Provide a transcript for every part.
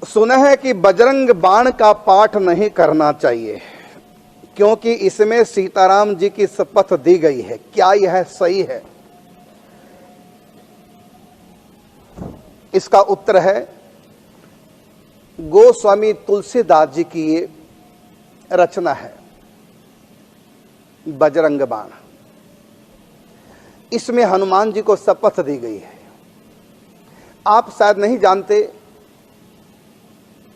सुना है कि बजरंग बाण का पाठ नहीं करना चाहिए क्योंकि इसमें सीताराम जी की शपथ दी गई है। क्या यह सही है? इसका उत्तर है गोस्वामी तुलसीदास जी की ये रचना है बजरंग बाण। इसमें हनुमान जी को शपथ दी गई है। आप शायद नहीं जानते,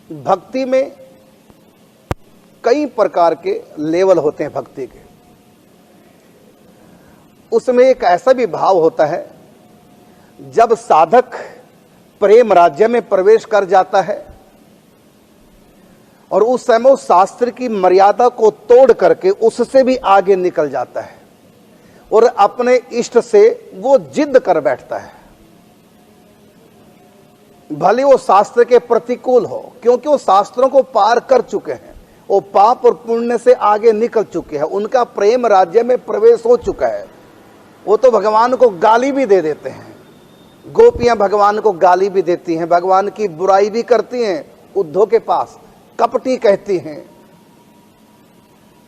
भक्ति में कई प्रकार के लेवल होते हैं भक्ति के। उसमें एक ऐसा भी भाव होता है जब साधक प्रेम राज्य में प्रवेश कर जाता है और उस समय उस शास्त्र की मर्यादा को तोड़ करके उससे भी आगे निकल जाता है और अपने इष्ट से वो जिद कर बैठता है, भले वो शास्त्र के प्रतिकूल हो, क्योंकि वो शास्त्रों को पार कर चुके हैं, वो पाप और पुण्य से आगे निकल चुके हैं, उनका प्रेम राज्य में प्रवेश हो चुका है। वो तो भगवान को गाली भी दे देते हैं, गोपियां भगवान को गाली भी देती हैं, भगवान की बुराई भी करती हैं, उद्धव के पास कपटी कहती हैं।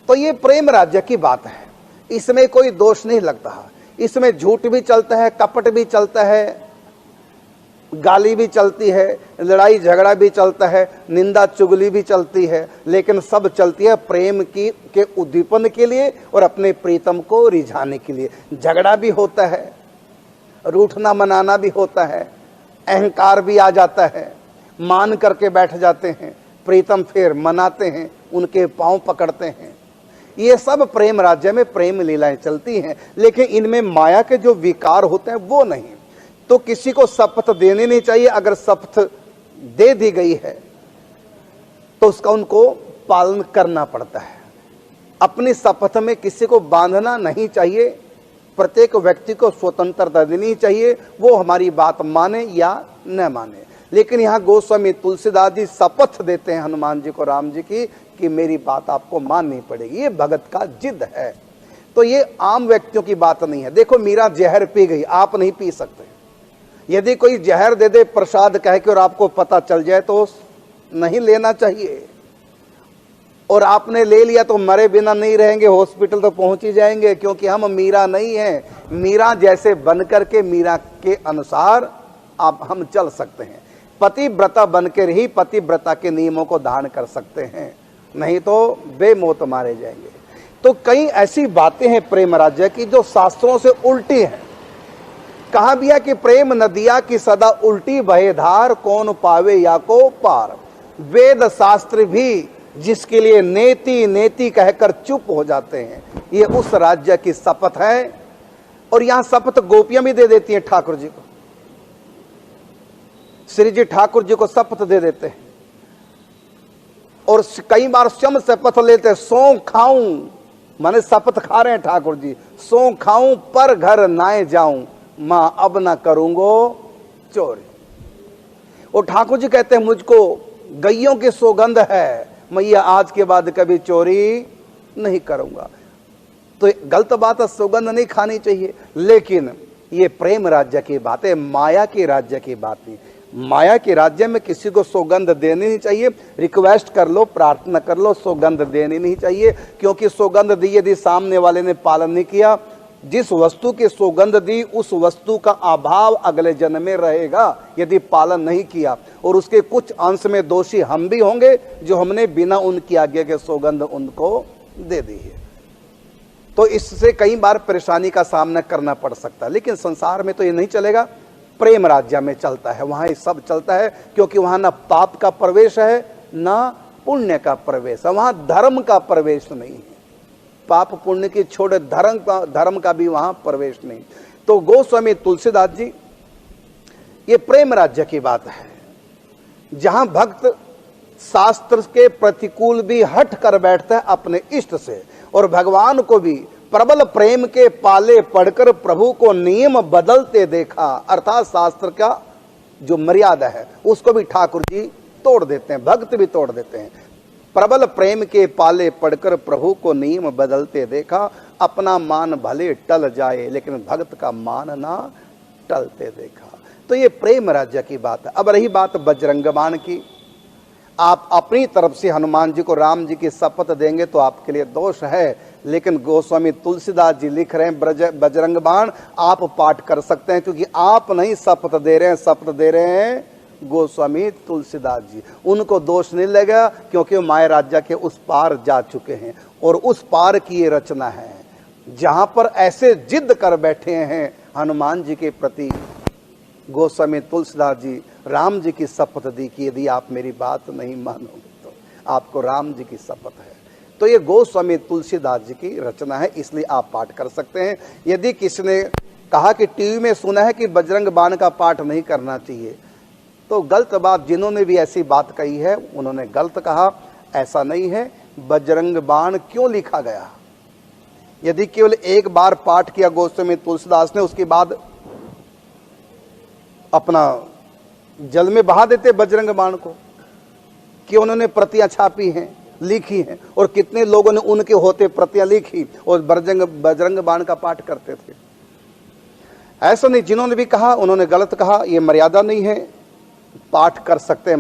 तो ये प्रेम राज्य की बात है, इसमें कोई दोष नहीं लगता। इसमें झूठ भी चलता है, कपट भी चलता है, गाली भी चलती है, लड़ाई झगड़ा भी चलता है, निंदा चुगली भी चलती है, लेकिन सब चलती है प्रेम की के उद्दीपन के लिए और अपने प्रीतम को रिझाने के लिए। झगड़ा भी होता है, रूठना मनाना भी होता है, अहंकार भी आ जाता है, मान करके बैठ जाते हैं, प्रीतम फिर मनाते हैं, उनके पांव पकड़ते हैं। ये सब प्रेम राज्य में प्रेम लीलाएं चलती हैं, लेकिन इनमें माया के जो विकार होते हैं वो नहीं। तो किसी को शपथ देनी नहीं चाहिए। अगर शपथ दे दी गई है तो उसका उनको पालन करना पड़ता है। अपनी शपथ में किसी को बांधना नहीं चाहिए, प्रत्येक व्यक्ति को स्वतंत्रता देनी चाहिए, वो हमारी बात माने या न माने। लेकिन यहाँ गोस्वामी तुलसीदास जी शपथ देते हैं हनुमान जी को, राम जी की, कि मेरी बात आपको माननी पड़ेगी। ये भगत का जिद है। तो ये आम व्यक्तियों की बात नहीं है। देखो, मीरा जहर पी गई, आप नहीं पी सकते। यदि कोई जहर दे दे प्रसाद कह के और आपको पता चल जाए तो नहीं लेना चाहिए, और आपने ले लिया तो मरे बिना नहीं रहेंगे, हॉस्पिटल तो पहुंच ही जाएंगे, क्योंकि हम मीरा नहीं हैं। मीरा जैसे बन करके मीरा के अनुसार आप हम चल सकते हैं। पतिव्रता बनकर ही पतिव्रता के नियमों को धारण कर सकते हैं, नहीं तो बेमौत मारे जाएंगे। तो कई ऐसी बातें हैं प्रेम राज्य की जो शास्त्रों से उल्टी हैं। कहा भी है कि प्रेम नदिया की सदा उल्टी बहे धार, कौन पावे या को पार। वेद शास्त्र भी जिसके लिए नेति नेति कहकर चुप हो जाते हैं, ये उस राज्य की शपथ है। और यहां शपथ गोपियां भी दे देती हैं ठाकुर जी को। श्री जी ठाकुर जी को शपथ दे देते हैं और कई बार स्वयं शपथ लेते हैं, सौ खाऊं, माने शपथ खा रहे हैं ठाकुर जी, सौ खाऊं पर घर नाए जाऊं, मां अब ना करूंगो चोरी। और ठाकुर जी कहते हैं मुझको गैयों की सौगंध है, मैया आज के बाद कभी चोरी नहीं करूंगा। तो गलत बात है, सौगंध नहीं खानी चाहिए, लेकिन ये प्रेम राज्य की बात है, माया के राज्य की बात नहीं। माया के राज्य में किसी को सौगंध देनी नहीं चाहिए। रिक्वेस्ट कर लो, प्रार्थना कर लो, सौगंध देनी नहीं चाहिए, क्योंकि सौगंध दी यदि सामने वाले ने पालन नहीं किया, जिस वस्तु की सौगंध दी उस वस्तु का अभाव अगले जन्म में रहेगा यदि पालन नहीं किया, और उसके कुछ अंश में दोषी हम भी होंगे जो हमने बिना उनकी आज्ञा के सौगंध उनको दे दी है। तो इससे कई बार परेशानी का सामना करना पड़ सकता है। लेकिन संसार में तो ये नहीं चलेगा, प्रेम राज्य में चलता है, वहां ये सब चलता है, क्योंकि वहां ना पाप का प्रवेश है ना पुण्य का प्रवेश है, वहां धर्म का प्रवेश नहीं है। पाप पुण्य की छोड़े धर्म का भी वहां प्रवेश नहीं। तो गोस्वामी तुलसीदास जी, ये प्रेम राज्य की बात है, जहां भक्त शास्त्र के प्रतिकूल भी हट कर बैठता है अपने इष्ट से, और भगवान को भी प्रबल प्रेम के पाले पढ़कर प्रभु को नियम बदलते देखा, अर्थात शास्त्र का जो मर्यादा है उसको भी ठाकुर जी तोड़ देते हैं, भक्त भी तोड़ देते हैं। प्रबल प्रेम के पाले पढ़कर प्रभु को नियम बदलते देखा, अपना मान भले टल जाए लेकिन भक्त का मान ना टलते देखा। तो ये प्रेम राज्य की बात है। अब रही बात बजरंग बाण की, आप अपनी तरफ से हनुमान जी को राम जी की शपथ देंगे तो आपके लिए दोष है, लेकिन गोस्वामी तुलसीदास जी लिख रहे हैं बजरंग बाण आप पाठ कर सकते हैं, क्योंकि आप नहीं शपथ दे रहे हैं, शपथ दे रहे हैं गोस्वामी तुलसीदास जी। उनको दोष नहीं लगेगा, क्योंकि माया राज्य के उस पार जा चुके हैं और उस पार की ये रचना है जहां पर ऐसे जिद कर बैठे हैं हनुमान जी के प्रति। गोस्वामी तुलसीदास जी राम जी की शपथ दी कि यदि आप मेरी बात नहीं मानोगे तो आपको राम जी की शपथ है। तो ये गोस्वामी तुलसीदास जी की रचना है, इसलिए आप पाठ कर सकते हैं। यदि किसी ने कहा कि टीवी में सुना है कि बजरंग बाण का पाठ नहीं करना चाहिए, तो गलत बात। जिन्होंने भी ऐसी बात कही है उन्होंने गलत कहा, ऐसा नहीं है। बजरंग बाण क्यों लिखा गया? यदि केवल एक बार पाठ किया गोस्वामी तुलसीदास ने, उसके बाद अपना जल में बहा देते बजरंग बाण को, कि उन्होंने प्रतियां छापी हैं, लिखी हैं, और कितने लोगों ने उनके होते प्रतियां लिखी और बजरंग बाण का पाठ करते थे। ऐसा नहीं, जिन्होंने भी कहा उन्होंने गलत कहा, ये मर्यादा नहीं है। पाठ कर सकते हैं